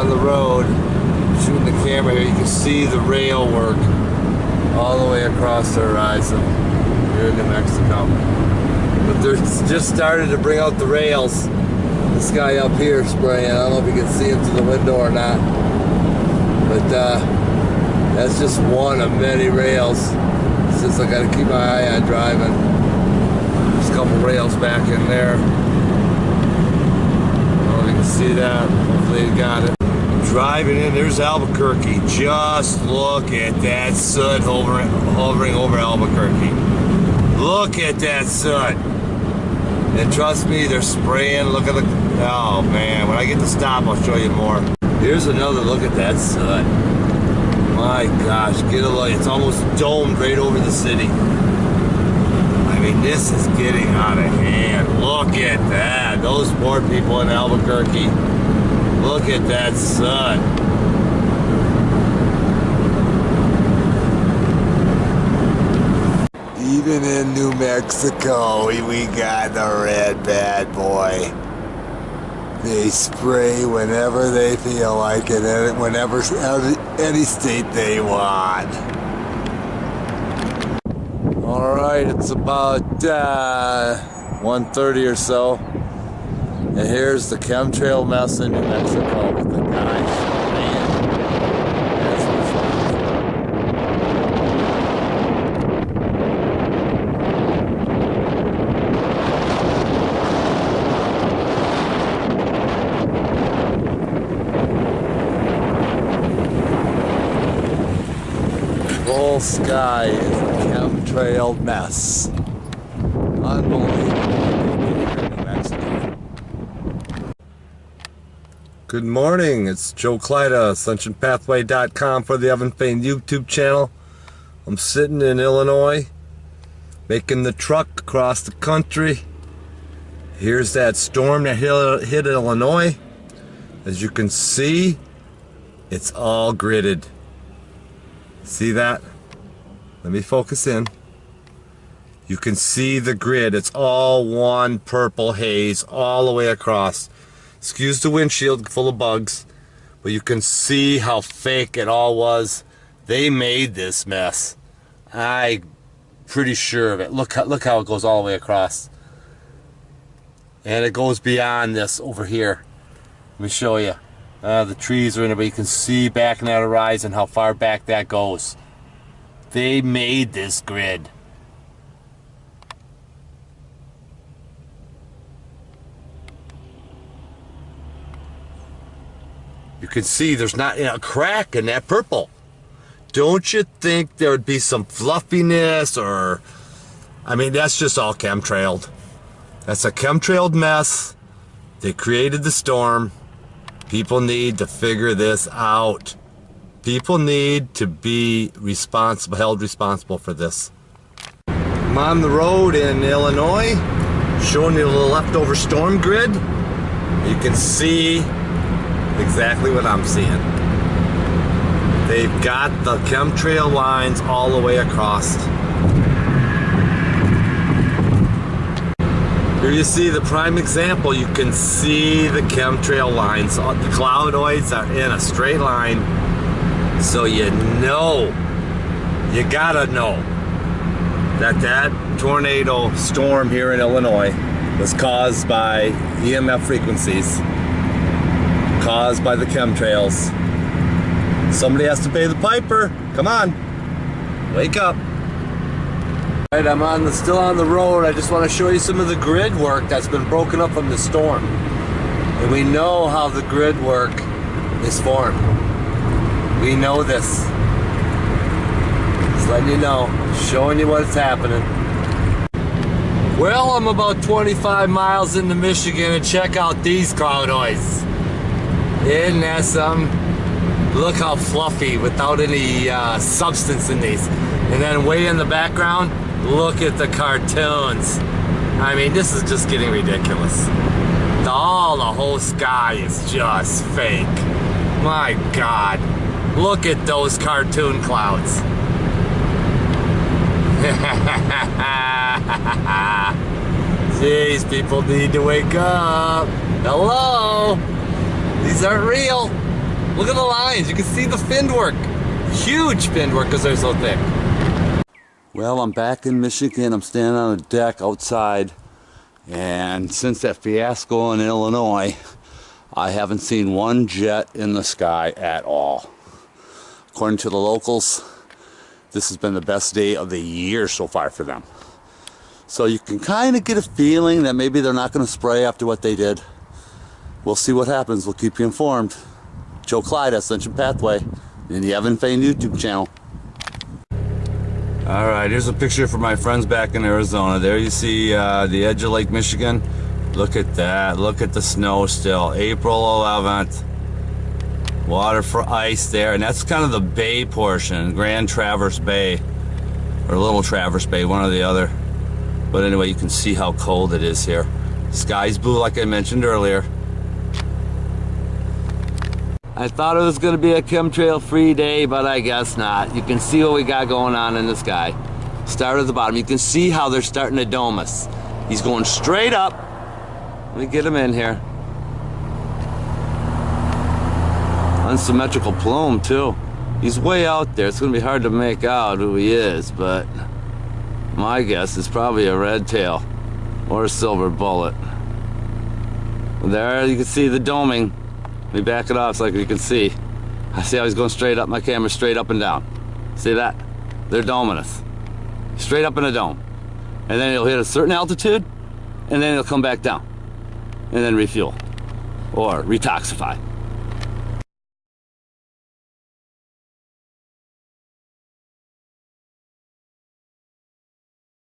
on the road, shooting the camera here. You can see the rail work all the way across the horizon here in New Mexico. But they're just started to bring out the rails. This guy up here spraying. I don't know if you can see him through the window or not. But that's just one of many rails. Since I gotta keep my eye on driving. There's a couple rails back in there. You can see that. Hopefully you got it. Driving in, there's Albuquerque. Just look at that soot hovering over Albuquerque. Look at that soot. And trust me, they're spraying. Look at the, oh man, when I get to stop, I'll show you more. Here's another look at that soot. My gosh, get a look. It's almost domed right over the city. I mean, this is getting out of hand. Look at that. Those poor people in Albuquerque. Look at that sun. Even in New Mexico, we got the red bad boy. They spray whenever they feel like it, and whenever, any state they want. Alright, it's about 1:30 or so, and here's the chemtrail mess in New Mexico with the guy spraying. That's the whole sky is a chemtrailed mess. Unbelievable. New Mexico. Good morning, it's Joe Clyda, AscensionPathway.com for the Evan Fain YouTube channel. I'm sitting in Illinois, making the truck across the country. Here's that storm that hit Illinois. As you can see, it's all gridded. See that? Let me focus in. You can see the grid. It's all one purple haze all the way across. Excuse the windshield full of bugs, but you can see how fake it all was. They made this mess. I'm pretty sure of it. Look how it goes all the way across. And it goes beyond this over here. Let me show you. The trees are in it, but you can see back in that horizon how far back that goes. They made this grid. You can see there's not a crack in that purple. Don't you think there would be some fluffiness or... I mean, that's just all chemtrailed. That's a chemtrailed mess. They created the storm. People need to figure this out. People need to be responsible, held responsible for this. I'm on the road in Illinois, showing you the leftover storm grid. You can see exactly what I'm seeing. They've got the chemtrail lines all the way across. Here you see the prime example. You can see the chemtrail lines. The cloudoids are in a straight line. So you know, you gotta know that tornado storm here in Illinois was caused by EMF frequencies, caused by the chemtrails. Somebody has to pay the piper. Come on, wake up. All right, I'm still on the road. I just want to show you some of the grid work that's been broken up from the storm. And we know how the grid work is formed. We know this. Just letting you know, showing you what's happening. Well, I'm about 25 miles into Michigan, and check out these cloudoids. Isn't that something? Look how fluffy, without any substance in these. And then way in the background, look at the cartoons. I mean, this is just getting ridiculous. The whole sky is just fake. My God. Look at those cartoon clouds. Jeez, people need to wake up. Hello? These aren't real. Look at the lines. You can see the fin work. Huge fin work because they're so thick. Well, I'm back in Michigan. I'm standing on a deck outside. And since that fiasco in Illinois, I haven't seen one jet in the sky at all. According to the locals, this has been the best day of the year so far for them. So you can kind of get a feeling that maybe they're not going to spray after what they did. We'll see what happens. We'll keep you informed. Joe Clyde, Ascension Pathway, in the Evan Fain YouTube channel. Alright, here's a picture for my friends back in Arizona. There you see the edge of Lake Michigan. Look at that. Look at the snow still. April 11th. Water for ice there. And that's kind of the bay portion. Grand Traverse Bay. Or Little Traverse Bay, one or the other. But anyway, you can see how cold it is here. Sky's blue like I mentioned earlier. I thought it was going to be a chemtrail free day, but I guess not. You can see what we got going on in the sky. Start at the bottom. You can see how they're starting to dome us. He's going straight up. Let me get him in here. Unsymmetrical plume too. He's way out there. It's going to be hard to make out who he is, but my guess is probably a red tail or a silver bullet. There you can see the doming. Let me back it off so you can see. I see how he's going straight up. My camera's straight up and down. See that? They're doming us. Straight up in a dome. And then he'll hit a certain altitude, and then he'll come back down. And then refuel. Or retoxify.